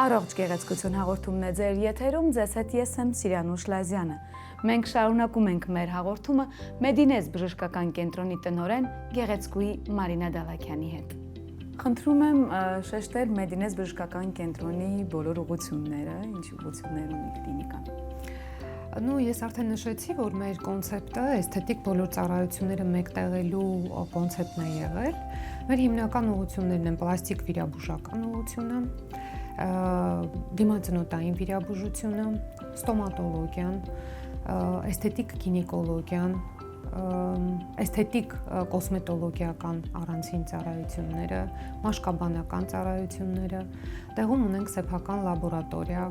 Առողջ գեղեցկություն հաղորդումն է ձեր եթերում, ձեզ հետ ես եմ Սիրանուշ Լազյանը։ Մենք շարունակում ենք մեր հաղորդումը Մեդինեզ բժշկական կենտրոնի տնօրեն գեղեցկուհի Մարինա Դալաքյանի հետ։ Խնդրում եմ շեշտել Մեդինեզ բժշկական կենտրոնի բոլոր ուղղությունները, ինչ ուղղություններ ունի կլինիկան։ Ես արդեն նշեցի, որ մեր կոնցեպտը էսթետիկ բոլոր ծառայությունները մեկտեղելու կոնցեպտն է եղել։ Մեր հիմնական ուղղություններն են պլաստիկ վիրաբուժական ուղղությունը, դիմացնոտային վիրաբուժությունը, ստոմատոլոգիան, էսթետիկ գինեկոլոգիան, էսթետիկ կոսմետոլոգիական առանձին ծառայությունները, մաշկաբանական ծառայությունները, տեղում ունենք սեփական լաբորատորիա։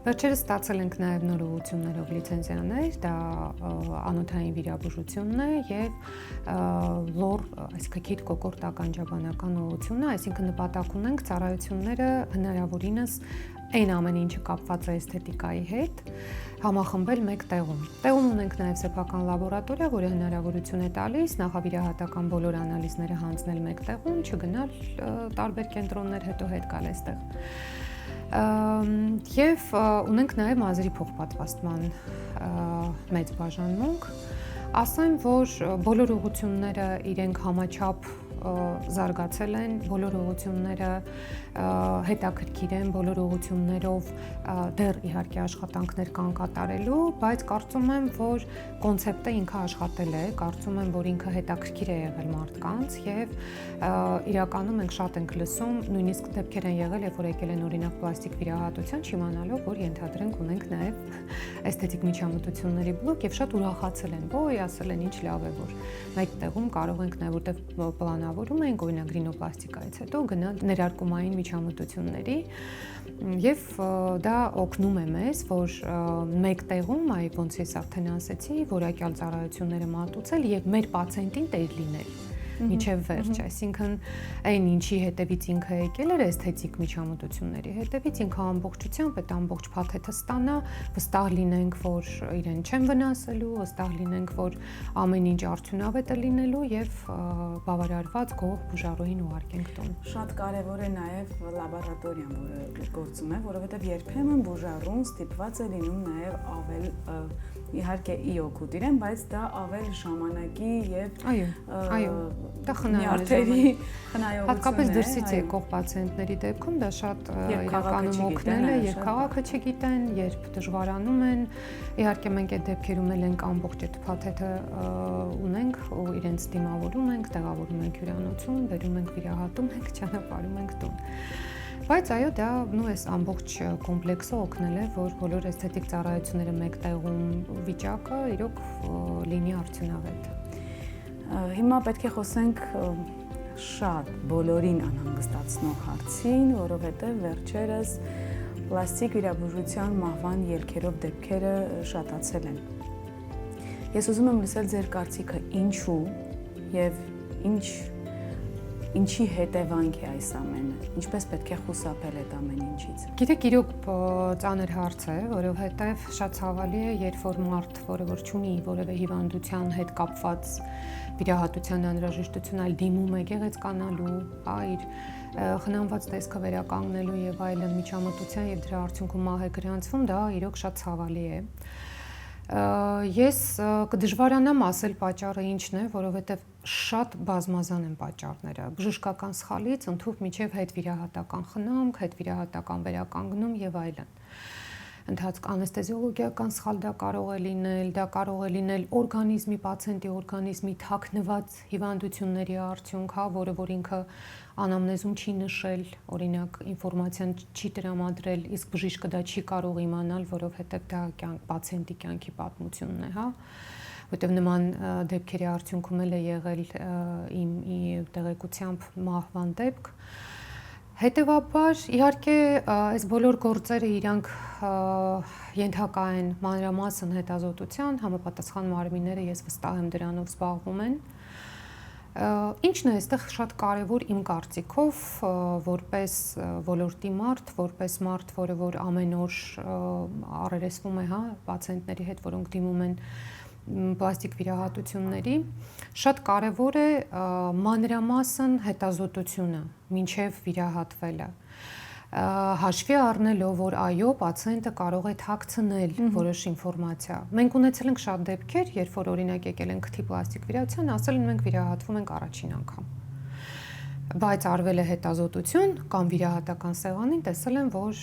Վերջերս ստացել ենք նաև նոր ուղղություններով լիցենզիաներ, դա անոթային վիրաբուժությունն է եւ լոր, այսինքն քիթ կոկորտ ականջաբանական ուղղությունն է, այսինքն նպատակ ունենք ծառայությունները հնարավորինս այն ամեն ինչը կապված է էսթետիկայի հետ համախմբել մեկ տեղում։ Տեղում ունենք նաև սեփական լաբորատորիա, որը հնարավորություն է տալիս նախավիրահատական բոլոր անալիզները հանձնել մեկ տեղում, չգնալ տարբեր կենտրոններ, հետո հետ գալ այստեղ։ Եվ ունենք նաև մազերի փոխպատվաստման մեծ բաժանմունք։ Ասեմ, որ բոլոր ուղղությունները իրենք համաչափ զարգացել են, բոլոր ուղղությունները հետաքրքիր են, բոլոր ուղղություններով դեռ իհարկե աշխատանքներ կան կատարելու, բայց կարծում եմ, որ կոնցեպտը ինքը աշխատել է, կարծում եմ, որ ինքը հետաքրքիր է եղել մարդկանց եւ իրականում մենք շատ ենք լսում, նույնիսկ դեպքեր են եղել, երբ որ եկել են օրինակ պլաստիկ վիրահատության, չիմանալով, որ ենթադրենք ունենք նաեւ էսթետիկ միջամտությունների բլոկ եւ շատ ուրախացել են, ոյ, ասել են ինչ լավ է, որ մեկ տեղում կարող ենք նաեւ որտեղ պլանավորում ենք օրինակ ռինոպլաստիկայից հետո գնալ ներարկումային միջամտությունների եւ դա օգնում է մեզ, որ մեկ տեղում, այ ոնց ես արդեն ասեցի, որակյալ ծառայությունները մատուցել եւ մեր պացիենտին տեր լինել միջև վերջ, այսինքն այն ինչի հետևից ինքը եկել էր էսթետիկ միջամտությունների հետևից ինքը ամբողջությամբ այդ ամբողջ փաթեթը ստանա, վստահ լինենք, որ իրեն չեն վնասելու, վստահ լինենք, որ ամեն ինչ արդյունավետ է լինելու եւ բավարարված գող բուժարուին ուղարկենք տուն։ Շատ կարեւոր է նաեւ լաբորատորիան, որը գործում է, որովհետեւ երբեմն բուժարուն ստիպված է լինում նաեւ ավել իհարկե օգուտ իրեն, բայց դա ավել ժամանակի եւ այո, դա խնայողների հատկապես դրսից եկող պացիենտների դեպքում դա շատ իրականում օգնել է, երբ քաղաքը չգիտեն, երբ դժվարանում են, իհարկե մենք այդ դեպքերում էլ ենք ամբողջ այդ փաթեթը ունենք ու իրենց դիմավորում ենք, տեղավորում ենք հյուրանոցում, բերում ենք վիրահատում ենք, ճանապարհում ենք տուն։ Բայց այո, դա այս ամբողջ կոմպլեքսը օգնել է, որ բոլոր էսթետիկ ծառայությունները մեկ տեղում վիճակը իրոք լինի արդյունավետ։ Հիմա պետք է խոսենք շատ բոլորին անհանգստացնող հարցին, որովհետև վերջերս պլաստիկ վիրաբուժության մահվան ելքերով դեպքերը շատացել են։ Ես ուզում եմ լսել ձեր կարծիքը ինչու եւ ինչի հետևանք է այս ամենը, ինչպես պետք է խուսափել այդ ամեն ինչից։ Գիտեք, իրոք ծանր հարց է, որովհետև շատ ցավալի է, երբ որ մարդ, որը որ չունի որևէ հիվանդության հետ կապված վիրահատության անհրաժեշտություն, այլ դիմում է գեղեցկանալու, իր խնամված տեսքը վերականգնելու եւ այլն միջամտության եւ դրա արդյունքում մահ է գրանցվում, դա իրոք շատ ցավալի է։ Ես կդժվարանամ ասել պատճառը ինչն է, որովհետև շատ բազմազան են պատճառները։ Բժշկական սխալից ընդհանուր միջև հետվիրահատական խնամք, հետվիրահատական վերականգնում եւ այլն։ Ընթացք անեստեզիոլոգիական սխալ դա կարող է լինել օրգանիզմի, պացիենտի օրգանիզմի թաքնված հիվանդությունների արդյունք, որը որ ինքը անամնեզում չի նշել, օրինակ ինֆորմացիան չի տրամադրել, իսկ բժիշկը դա չի կարող իմանալ, որովհետև դա պացիենտի կյանքի պատմությունն է, որտեղ նման դեպքերի արդյունքում էլ է եղել իմ տեղեկությամբ մահվան դեպք։ Հետևաբար, իհարկե, այս բոլոր գործերը իրանք ենթակա են մանրամասն հետազոտության, համապատասխան մարմինները ես վստահ եմ դրանով զբաղվում են։ Ինչն է այստեղ շատ կարևոր իմ կարծիքով, որպես ոլորտի մարդ, որպես մարդ, որը որ ամեն օր առերեսվում է, պացիենտների հետ, որոնք դիմում են պլաստիկ վիրահատությունների, շատ կարևոր է մանրամասն հետազոտությունը մինչև վիրահատվելը։ հաշվի առնելով, որ այո, պացիենտը կարող է թաքցնել որոշ ինֆորմացիա։ Մենք ունեցել ենք շատ դեպքեր, երբ որ օրինակ եկել են քթի պլաստիկ վիրահատության, ասել են մենք վիրահատվում ենք առաջին անգամ։ Բայց արվել է հետազոտություն կամ վիրահատական սեղանին տեսել են, որ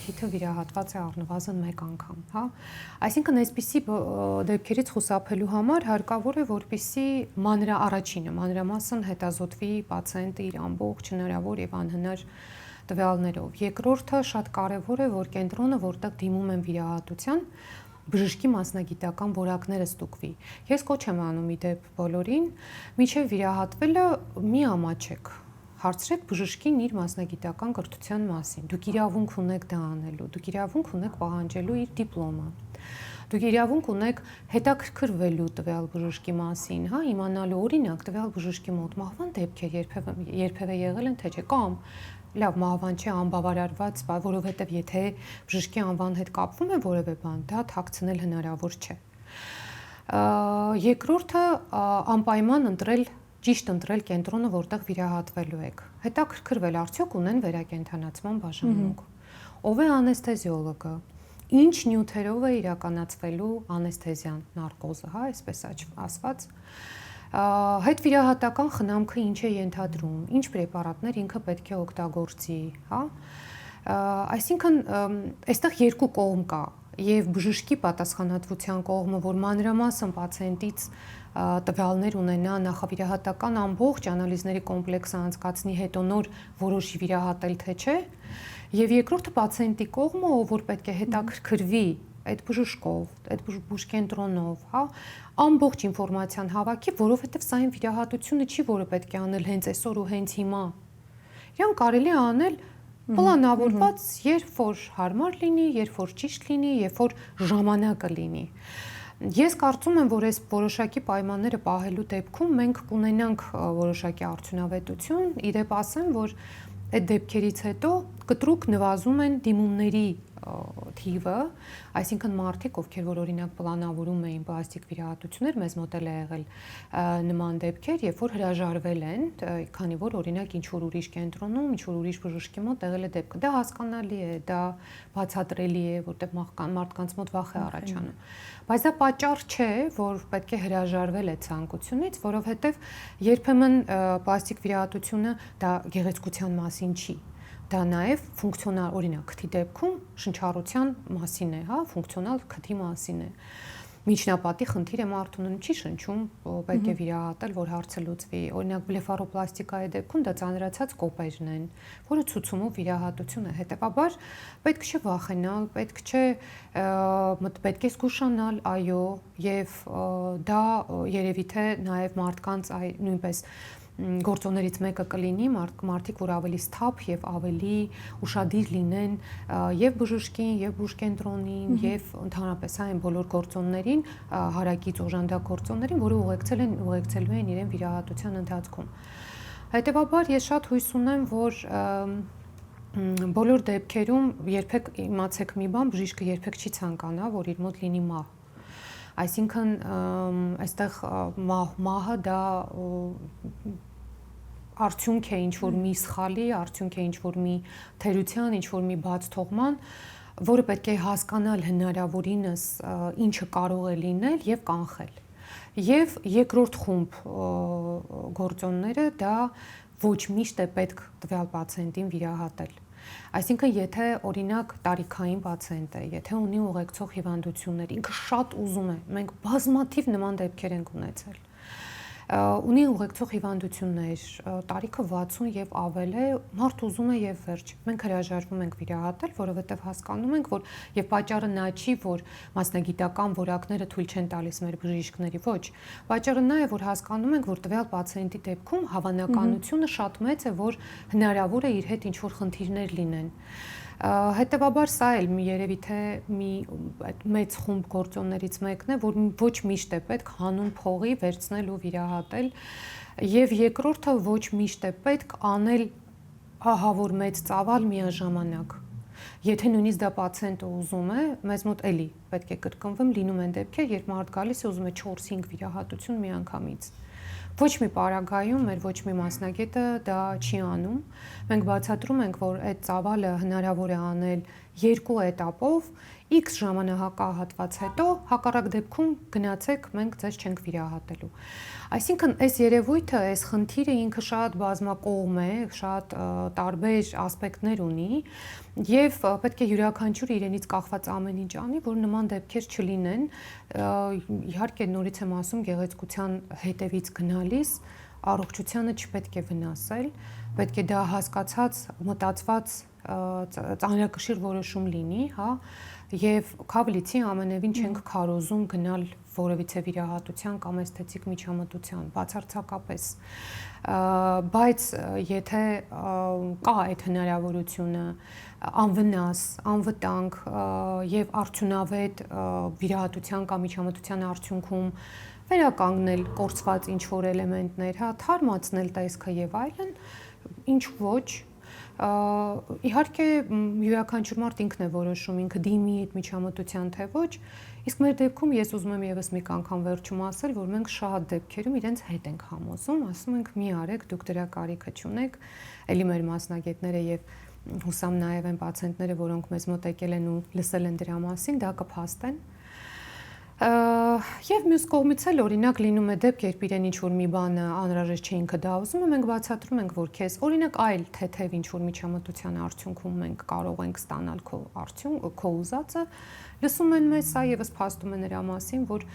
քիթը վիրահատված է առնվազն 1 անգամ, հա։ Այսինքն այսպիսի դեպքերից խուսափելու համար հարկավոր է, որպեսզի մանրամասն հետազոտվի պացիենտը իր ամբողջ հնարավոր եւ անհնար տվյալներով։ Երկրորդը շատ կարեւոր է, որ կենտրոնը, որտեղ դիմում են վիրահատության, բժշկի մասնագիտական որակները ստուգվի։ Ես կոչ եմ անում իդեպ բոլորին, միջև վիրահատվելը մի ամաչեք։ Հարցրեք բժշկին իր մասնագիտական կրթության մասին։ Դուք իրավունք ունեք դա անելու, դուք իրավունք ունեք պահանջելու իր դիպլոմը։ Դուք իրավունք ունեք հետաքրքրվելու տվյալ բժշկի մասին, հա, իմանալու օրինակ տվյալ բժշկի մոտ մահվան դեպքեր երբևէ եղել են թե չէ, կամ լավ մահվան չէ անբավարարված, որովհետև եթե բժշկի անվան հետ կապվում է որևէ բան, դա թաքցնել հնարավոր չէ։ Երկրորդը անպայման ճիշտ ընտրել կենտրոնը, որտեղ վիրահատվելու եք։ Հետաքրքրվել արդյոք ունեն վերակենդանացման բաժանմունք։ Ով է անեսթեզիոլոգը։ Ինչ նյութերով է իրականացվելու անեսթեզիան, նարկոզը, հա, այսպես ասված։ Հետվիրահատական խնամքը ինչ է ենթադրում, ինչ պրեպարատներ ինքը պետք է օգտագործի, հա։ Այսինքն, այստեղ երկու կողմ կա, եւ բժշկի պատասխանատվության կողմը, որ մանրամասն պացիենտից տվյալներ ունենա, նախավիրահատական ամբողջ անալիզների կոմպլեքսը անցկացնի, հետո նոր որոշի վիրահատել թե չէ, եւ երկրորդը պացիենտի կողմը, ով որ պետք է հետաքրքրվի այդ բժշկով, այդ բուժկենտրոնով, հա, ամբողջ ինֆորմացիան հավաքի, որովհետև սա այն վիրահատությունը չի, որը պետք է անել հենց այսօր ու հենց հիմա։ Իրան կարելի է անել պլանավորված, երբ որ հարմար լինի, երբ որ ճիշտ լինի, երբ որ ժամանակը լինի։ Ես կարծում եմ, որ այս որոշակի պայմանները պահելու դեպքում մենք կունենանք որոշակի արդյունավետություն, իդեպ ասեմ, որ այդ դեպքերից հետո կտրուկ նվազում են դիմումների թիվը, այսինքն մարդիկ, ովքեր որ օրինակ պլանավորում էին պլաստիկ վիրահատություններ, մեզ մոտ էլ է եղել նման դեպքեր, երբ որ հրաժարվել են, քանի որ օրինակ ինչ որ ուրիշ կենտրոնում, ինչ որ ուրիշ բժշկի մոտ եղել է դեպքը։ Դա հասկանալի է, դա բացատրելի է, որտեղ մարդկանց մոտ վախ է առաջանում։ Բայց դա պատճառ չէ, որ պետք է հրաժարվել այդ ցանկությունից, որովհետև երբեմն պլաստիկ վիրահատությունը դա գեղեցկության մասին չի։ Դա նաև ֆունկցիոնալ, օրինակ, քթի դեպքում շնչառության մասին է, հա, ֆունկցիոնալ քթի մասին է։ Միջնապատի խնդիր է մարդուն չի շնչում, պետք է վիրահատել, որ հարցը լուծվի։ Օրինակ բլեֆարոպլաստիկայի դեպքում դա ծանրացած կոպերն են, որը ցուցումով վիրահատություն է։ Հետևաբար պետք չէ վախենալ, պետք է զգուշանալ, այո, եւ դա երևի թե նաև մարդկանց նույնպես գործոններից մեկը կլինի մարդիկ, որ ավելի սթափ եւ ավելի ուշադիր լինեն եւ բժշկին, եւ բուժկենտրոնին, եւ ընդհանրապես այն բոլոր գործոններին, հարակից օժանդակ գործոններին, որը ուղեկցելու են իրեն վիրահատության ընթացքում։ Հետևաբար ես շատ հույս ունեմ, որ բոլոր դեպքերում երբեք իմացեք մի բան, բժիշկը երբեք չի ցանկանա, որ իր մոտ լինի մահ։ Այսինքն այստեղ մահը դա արդյունք է ինչ որ մի սխալի, արդյունք է ինչ որ մի թերության, ինչ որ մի բաց թողման, որը պետք է հասկանալ հնարավորինս ինչը կարող է լինել եւ կանխել։ Եվ երկրորդ խումբ գործոնները դա ոչ միշտ է պետք տվյալ պացիենտին վիրահատել։ Այսինքն եթե օրինակ տարիքային պացիենտ է, եթե ունի ուղեկցող հիվանդություններ, ինքը շատ ուզում է, մենք բազմաթիվ նման դեպքեր ենք ունեցել։ Ունի ուղեկցող հիվանդություններ, տարիքը 60 եւ ավել է, մարդ ուզում է եւ վերջ։ Մենք հրաժարվում ենք վիրահատել, որովհետեւ հասկանում ենք, որ եւ պատճառը նա չի, որ մասնագիտական որակները թույլ չեն տալիս մեր բժիշկների, ոչ։ Պատճառը նա է, որ հասկանում ենք, որ տվյալ պացիենտի դեպքում հավանականությունը շատ մեծ է, որ հնարավոր է իր հետ ինչ-որ խնդիրներ լինեն։ Հետևաբար սա էլ երևի թե մի մեծ խումբ գործոններից մեկն է, որ ոչ միշտ է պետք հանուն փողի վերցնել ու վիրահատել, եւ երկրորդը ոչ միշտ է պետք անել ահավոր մեծ ծավալ միաժամանակ։ Եթե նույնիսկ դա պացիենտը ուզում է, մեզ մոտ էլի պետք է կրկնվեմ, լինում են դեպքեր, երբ մարդ գալիս է ուզում է 4-5 վիրահատություն միանգամից։ Ոչ մի պարագայում մեր ոչ մի մասնագետը դա չի անում։ Մենք բացատրում ենք, որ այդ ծավալը հնարավոր է անել 2 էտապով, X ժամանակահատված հետո, հակառակ դեպքում գնացեք, մենք ձեզ չենք վիրահատելու։ Այսինքն, այս երևույթը, այս խնդիրը ինքը շատ բազմակողմ է, շատ տարբեր ասպեկտներ ունի եւ պետք է յուրաքանչյուրը իրենից կախված ամեն ինչ անի, որ նման դեպքեր չլինեն։ Իհարկե, նորից եմ ասում, գեղեցկության հետևից գնալիս առողջությանը չպետք է վնասել, պետք է դա հասկացած, մտածված ծանրակշիռ որոշում լինի, հա, եւ քավլիցի ամենևին չենք քարոզում գնալ որևիցե վիրահատության կամ էսթետիկ միջամտության, բացարձակապես։ Բայց եթե կա այդ հնարավորությունը անվնաս, անվտանգ եւ արդյունավետ վիրահատության կամ միջամտության արդյունքում վերականգնել կորցված ինչ-որ էլեմենտներ, հա, թարմացնել տեսքը եւ այլն, ինչ ոչ, իհարկե յուրաքանչյուր մարդ ինքն է որոշում, ինքը դիմի այդ միջամտության թե ոչ, իսկ մեր դեպքում ես ուզում եմ եւս մի անգամ վերջում ասել, որ մենք շատ դեպքերում իրենց հետ ենք համոզում, ասում ենք՝ մի արեք, դուք դրա կարիքը չունեք, ելի մեր մասնագետները եւ հուսամ նաեւ այն պացիենտները, որոնք մեզ մոտ եկել են ու լսել են դրա մասին, դա կփաստեն։ Եվ մյուս կողմից էլ օրինակ լինում է դեպք, երբ իրեն ինչ-որ մի բանը անհրաժեշտ չէ, ինքը դա ուզում է, մենք բացատրում ենք, որ քեզ օրինակ այլ թեթև ինչ-որ միջամտության արդյունքում մենք կարող ենք ստանալ քո ուզածը, լսում են մեզ, սա եւս փաստում է նրա մասին, որ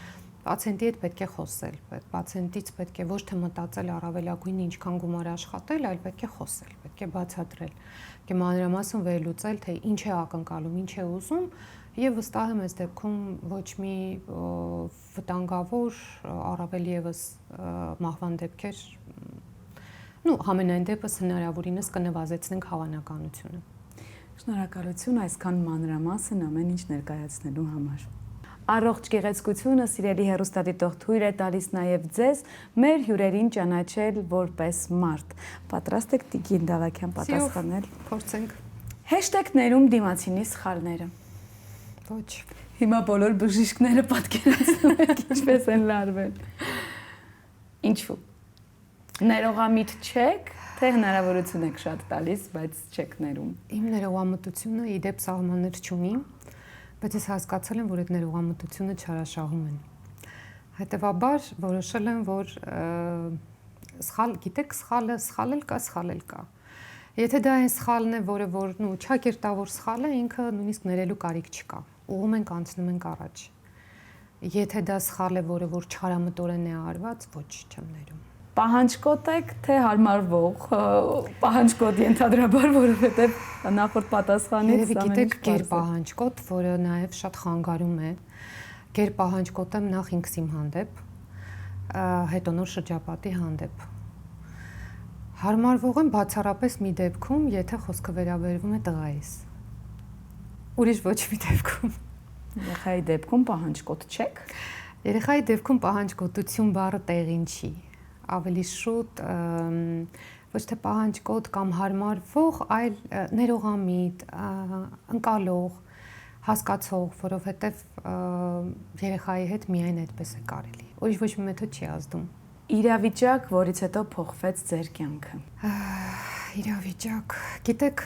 պացիենտի հետ պետք է խոսել, պացիենտից պետք է ոչ թե մտածել առավելագույնը ինչքան գումար աշխատել, այլ պետք է խոսել, պետք է բացատրել, պետք է մանրամասն վերլուծել, թե ինչ է ակնկալում, ինչ է ուզում, եւ վստահ եմ այս դեպքում ոչ մի վտանգավոր առավել եւս մահվան դեպքեր, համենայն դեպս հնարավորինս կնվազեցնենք հավանականությունը։ Շնորհակալություն այսքան մանրամասն ամեն ինչ ներկայացնելու համար։ Առողջ գեղեցկությունը սիրելի հեռուստադիտող թույլ է տալիս նաև ձեզ մեր հյուրերին ճանաչել որպես մարդ։ Պատրաստ եք Տիկին Դավաքյան պատասխանել։ Փորձենք։ Հեշթեգներում դիմացինի սխալները։ Ոչ։ Հիմա բոլոր բժիշկները պատկերացնում եք ինչպես են լարվել։ Ինչու։ Ներողամիտ չեք, թե հնարավորություն եք շատ տալիս, բայց չեք ներում։ Իմ ներողամտությունը իդեպ սահմաններ չունի, բայց ես հասկացել եմ, որ այդ ներողամտությունը չարաշահում են։ Հետևաբար որոշել եմ, որ գիտեք, սխալել կա։ Եթե դա այն սխալն է, որը որ չակերտավոր սխալ է, ինքը նույնիսկ ներելու կարիք չկա։ Ուղղում ենք, անցնում ենք առաջ։ Եթե դա սխալ է, որը որ չարամտորեն է արված, ոչ, չեմ ներում։ Պահանջկոտ եք, թե հարմարվող, պահանջկոտ ենթադրաբար, որովհետև նախորդ պատասխանից երևի գիտեք գերպահանջկոտ, որը նաև շատ խանգարում է։ Գերպահանջկոտ եմ նախ ինքս իմ հանդեպ, հետո նոր շրջապատի հանդեպ։ Հարմարվող եմ բացառապես մի դեպքում, եթե խոսքը վերաբերվում է տղայիս։ Ուրիշ ոչ մի դեպքում։ Երեխայի դեպքում պահանջկոտ չեք։ Երեխայի դեպքում պահանջկոտություն բառը տեղին չի։ Ավելի շուտ ոչ թե պահանջկոտ կամ հարմարվող, այլ ներողամիտ, ընկալող, հասկացող, որովհետև երեխայի հետ միայն այդպես է կարելի։ Ուրիշ ոչ մի մեթոդ չի ազդում։ Իրավիճակ, որից հետո փոխվեց ձեր կյանքը։ Իրավիճակ, գիտեք,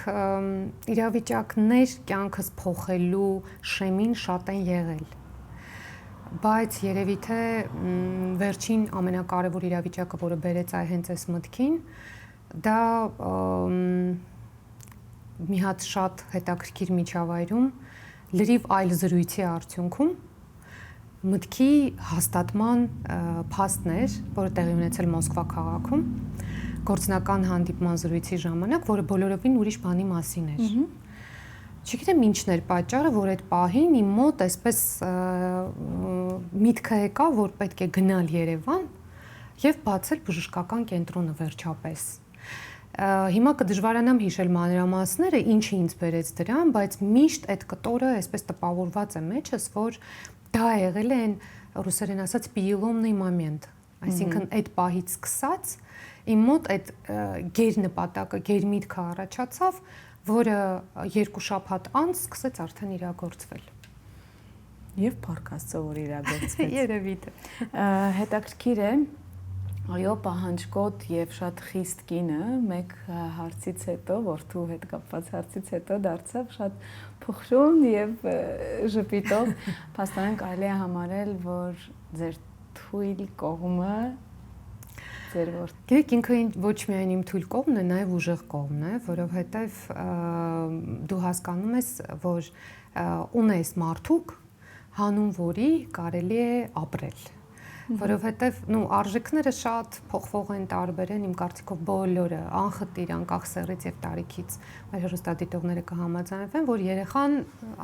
իրավիճակներ կյանքս փոխելու շեմին շատ են եղել։ Բայց երևի թե վերջին ամենակարևոր իրավիճակը, որը բերեց հենց այս մտքին, դա մի հատ շատ հետաքրքիր միջավայրում լրիվ այլ զրույցի արդյունքում մտքի հաստատման փաստներ, որը տեղի ունեցել Մոսկվա քաղաքում, գործնական հանդիպման զրույցի ժամանակ, որը բոլորովին ուրիշ բանի մասին էր։ Չգիտեմ ինչն էր պատճառը, որ այդ պահին իմ մոտ այսպես միտքը եկա, որ պետք է գնալ Երևան եւ բացել բժշկական կենտրոնը վերջապես։ Հիմա կդժվարանամ հիշել մանրամասները, ինչը ինձ բերեց դրան, բայց միշտ այդ կտորը այսպես տպավորված է մեջս, որ դա եղել է այն ռուսերեն ասած переломный момент, այսինքն այդ պահից սկսած իմ մոտ այդ գերնպատակը, գերմիտքը առաջացավ, որը 2 շաբաթ անց սկսեց արդեն իրագործվել։ Եվ փառք Աստծո, որ իրագործվեց։ Երևի թե։ Հետաքրքիր է, Այո, պահանջկոտ եւ շատ խիստ կինը մեկ հարցից հետո, որդու հետ կապված հարցից հետո դարձավ շատ փխրուն եւ ժպիտով, փաստորեն կարելի է համարել, որ ձեր թույլ կողմը ձեր որդի։ Գիտեք, ինքը ոչ միայն իմ թույլ կողմն է, նաեւ ուժեղ կողմն է, որովհետեւ դու հասկանում ես, որ ունես մարդուկ, հանուն որի կարելի է ապրել։ Որովհետև արժեքները շատ փոխվող են, տարբեր են, իմ կարծիքով բոլորը անխտիր, անկախ սեռից եւ տարիքից մեր հեռուստադիտողները կհամաձայնվեն, որ երեխան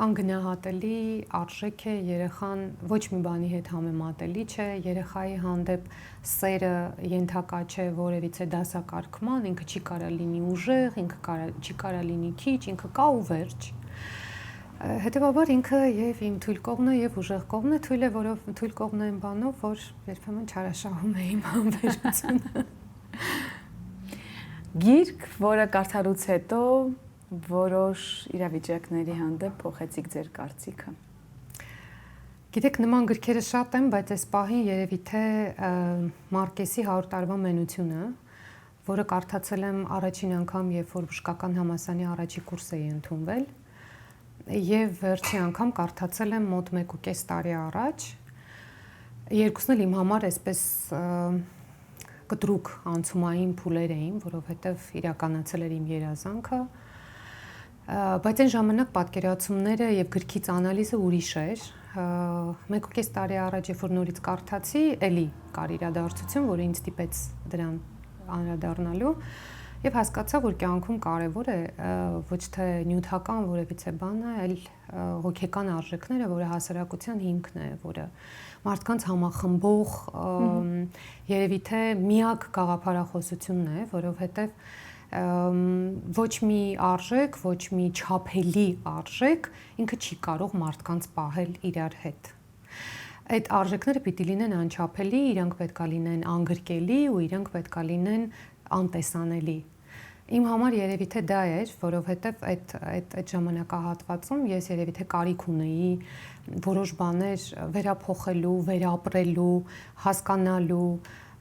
անգնահատելի արժեք է, երեխան ոչ մի բանի հետ համեմատելի չէ, երեխայի հանդեպ սերը ենթակա չէ որևիցե դասակարգման, ինքը չի կարա լինի ուժեղ, ինքը չի կարա լինի քիչ, ինքը կա ու վերջ։ Հետևաբար ինքը եւ իմ թույլ կողմն է եւ ուժեղ կողմն է, թույլ է, որով թույլ կողմն է այն բանով, որ երբեմն չարաշահում է իմ համբերությունը։ Գիրք, որը կարդալուց հետո որոշ իրավիճակների հանդեպ փոխեցիք ձեր կարծիքը։ Գիտեք, նման գրքերը շատ են, բայց այս պահին երևի թե Մարկեսի 100 տարվա մենությունը, որը կարդացել եմ առաջին անգամ, երբ որ բժշկական համալսարանի առաջի կուրս էի ընդունվել, եւ վերջի անգամ կարդացել եմ մոտ 1.5 տարի առաջ։ Երկուսն էլ իմ համար այսպես կտրուկ անցումային փուլեր էին, որովհետեւ իրականացել էր իմ երազանքը, բայց այն ժամանակ պատկերացումները եւ գրքից անալիզը ուրիշ էր։ 1.5 տարի առաջ, երբ որ նորից կարդացի, էլի կար իրադարձություն, որը ինձ ստիպեց դրան անդրադառնալու։ Եվ հասկացա, որ կյանքում կարևոր է ոչ թե նյութական որևիցե բանը, այլ հոգեկան արժեքները, որը հասարակության հիմքն է, որը մարդկանց համախմբող երևի թե միակ գաղափարախոսությունն է, որովհետև ոչ մի արժեք, ոչ մի չափելի արժեք ինքը չի կարող մարդկանց պահել իրար հետ։ Այդ արժեքները պիտի լինեն անչափելի, իրանք պետքա լինեն անգրկելի ու իրանք պետքա լինեն անտեսանելի։ Իմ համար երևի թե դա էր, որովհետև այդ ժամանակահատվածում ես երևի թե կարիք ունեի որոշ բաներ վերափոխելու, վերապրելու, հասկանալու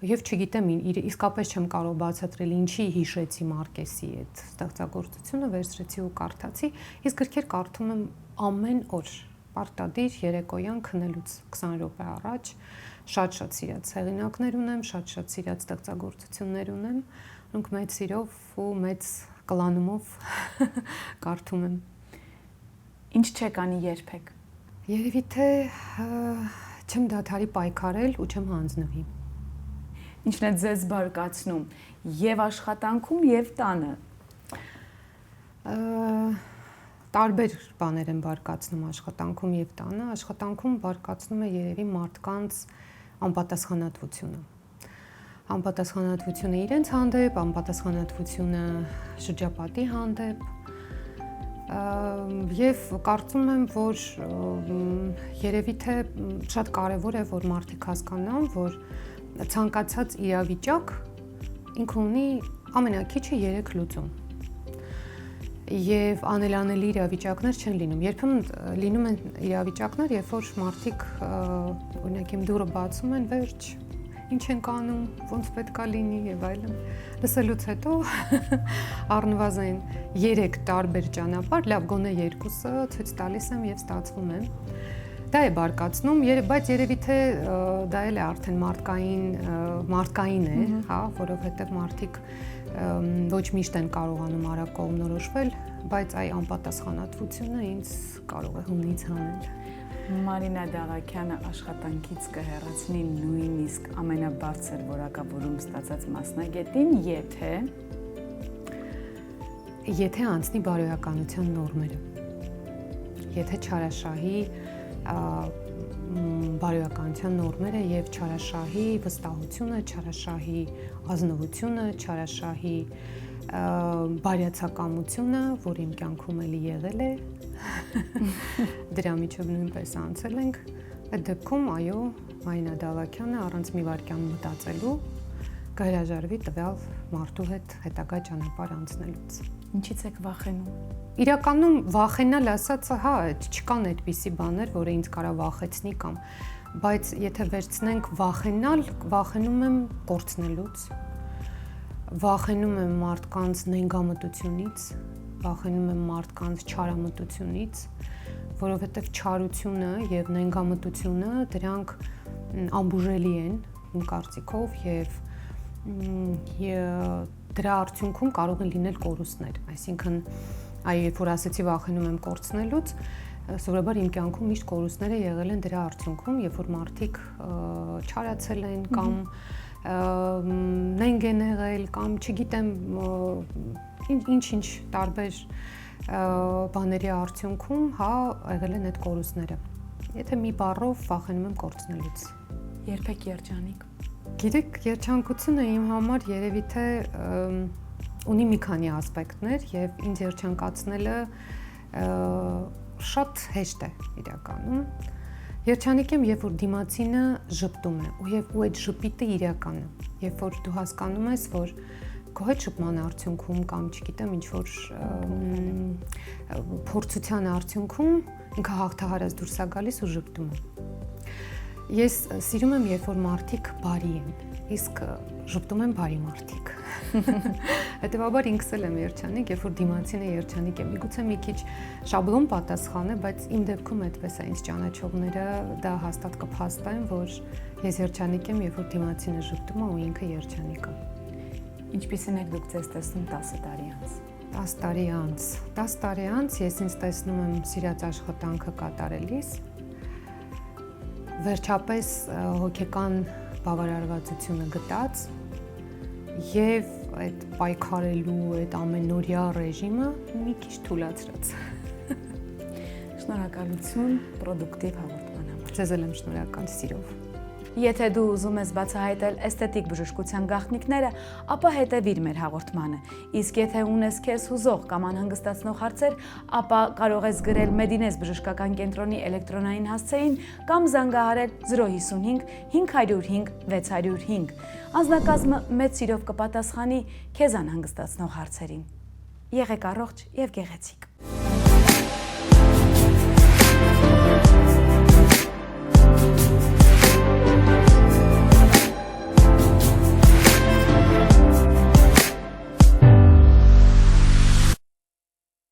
եւ չգիտեմ, իսկապես չեմ կարող բացատրել ինչի հիշեցի Մարկեսի այդ ստեղծագործությունը, վերցրեցի ու կարդացի, իսկ գրքեր կարդում եմ ամեն օր, պարտադիր երեկոյան քնելուց 20 րոպե առաջ, շատ սիրած հեղինակներ ունեմ, շատ սիրած ստեղծագործություններ ունեմ, ունք մեծ սիրով ու մեծ կլանումով կարդում եմ։ Ինչ չեք անի երբեք։ Երևի թե չեմ դադարի պայքարել ու չեմ հանձնվի։ Ինչն է ձեզ բարկացնում եւ աշխատանքում եւ տանը։ Տարբեր բաներ են բարկացնում աշխատանքում եւ տանը, աշխատանքում բարկացնում է երևի մարդկանց անպատասխանատվությունը։ Անպատասխանատվությունը իրենց հանդեպ, անպատասխանատվությունը շրջապատի հանդեպ եւ կարծում եմ, որ երևի թե շատ կարեւոր է, որ մարդիկ հասկանան, որ ցանկացած իրավիճակ ինքը ունի ամենակիչը 3 լուծում։ Եվ անելանելի իրավիճակներ չեն լինում։ Երբեմն լինում են իրավիճակներ, երբ որ մարդիկ օրինակ իմ դուռը բացում են, վերջ, ինչ են անում, ոնց պետք է լինի եւ այլն։ Լսելուց հետո առնվազն 3 տարբեր ճանապարհ, լավ գոնե 2-ը ցույց տալիս եմ եւ ստացվում է։ Դա է բարկացնում, բայց երևի թե դա էլ է արդեն մարդկային է, հա, որովհետեւ մարդիկ ոչ միշտ են կարողանում արագ կողմնորոշվել, բայց այ անպատասխանատվությունը ինձ կարող է հունից հանել։ Մարինա Դալաքյանը աշխատանքից կհեռացնի նույնիսկ ամենաբարձր որակավորում ստացած մասնագետին, եթե անցնի բարոյականության նորմերը, եթե չարաշահի բարոյականության նորմերը եւ չարաշահի վստահությունը, չարաշահի ազնվությունը, չարաշահի բարյացակամությունը, որ իմ կյանքում էլի եղել է, դրա միջով նույնպես անցել ենք, այդ դեպքում այո, Մարինա Դալաքյանը առանց մի վայրկյան մտածելու կհրաժարվի տվյալ մարդու հետ հետագա ճանապարհ անցնելուց։ Ինչից եք վախենում։ Իրականում վախենալ ասածը, հա, չկան այդպիսի բաներ, որը ինձ կարա վախեցնի կամ բայց եթե վերցնենք վախենում եմ կորցնելուց, վախենում եմ մարդկանց նենգամտությունից, վախենում եմ մարդկանց չարամտությունից, որովհետև չարությունը եւ նենգամտությունը դրանք անբուժելի են իմ կարծիքով եւ դրա արդյունքում կարող են լինել կորուստներ, այսինքն երբ որ ասեցի վախենում եմ կորցնելուց, սովորաբար իմ կյանքում միշտ կորուստները եղել են դրա արդյունքում, երբ որ մարդիկ չարացել են կամ նենգ են եղել կամ չգիտեմ ինչ տարբեր բաների արդյունքում, եղել են այդ կորուստները։ Եթե մի բառով վախենում եմ կորցնելուց։ Երբեք երջանիկ։ Գիտեք, երջանկությունը իմ համար երևի թե ունի մի քանի ասպեկտներ եւ ինձ երջանկացնելը շատ հեշտ է իրականում։ Երջանիկ եմ, երբ որ դիմացինը ժպտում է ու այդ ժպիտը իրական է, երբ որ դու հասկանում ես, որ քո հետ շփման արդյունքում կամ չգիտեմ ինչ որ փորձության արդյունքում ինքը հաղթահարած դուրս է գալիս ու ժպտում է։ Ես սիրում եմ, երբ որ մարդիկ բարի են, իսկ ժպտում են բարի մարդիկ։ Հետևաբար ինքս էլ եմ երջանիկ, երբ որ դիմացինը երջանիկ է։ Միգուցե մի քիչ շաբլոն պատասխան է, բայց իմ դեպքում այդպես է, ինձ ճանաչողները դա հաստատ կփաստեն, որ ես երջանիկ եմ, երբ որ դիմացինը ժպտում է ու ինքը երջանիկ է։ Ինչպիսին եք դուք ձեզ տեսնում 10 տարի անց։ 10 տարի անց։ 10 տարի անց ես ինձ տեսնում եմ սիրած աշխատանքը կատարելիս։ Վերջապես հոգեկան բավարարվածությունը գտած եւ այդ պայքարելու այդ ամենօրյա ռեժիմը մի քիչ թուլացրած։ Շնորհակալություն պրոդուկտիվ հաղորդման համար։ Ձեզ էլ եմ շնորհակալ սիրով։ Եթե դու ուզում ես բացահայտել էսթետիկ բժշկության գաղտնիքները, ապա հետևիր մեր հաղորդմանը։ Իսկ եթե ունես քեզ հուզող կամ անհանգստացնող հարցեր, ապա կարող ես գրել Մեդինես բժշկական կենտրոնի էլեկտրոնային հասցեին կամ զանգահարել 055 505 605։ Անձնակազմը մեծ սիրով կպատասխանի քեզ անհանգստացնող հարցերին։ Եղեք առողջ եւ գեղեցիկ։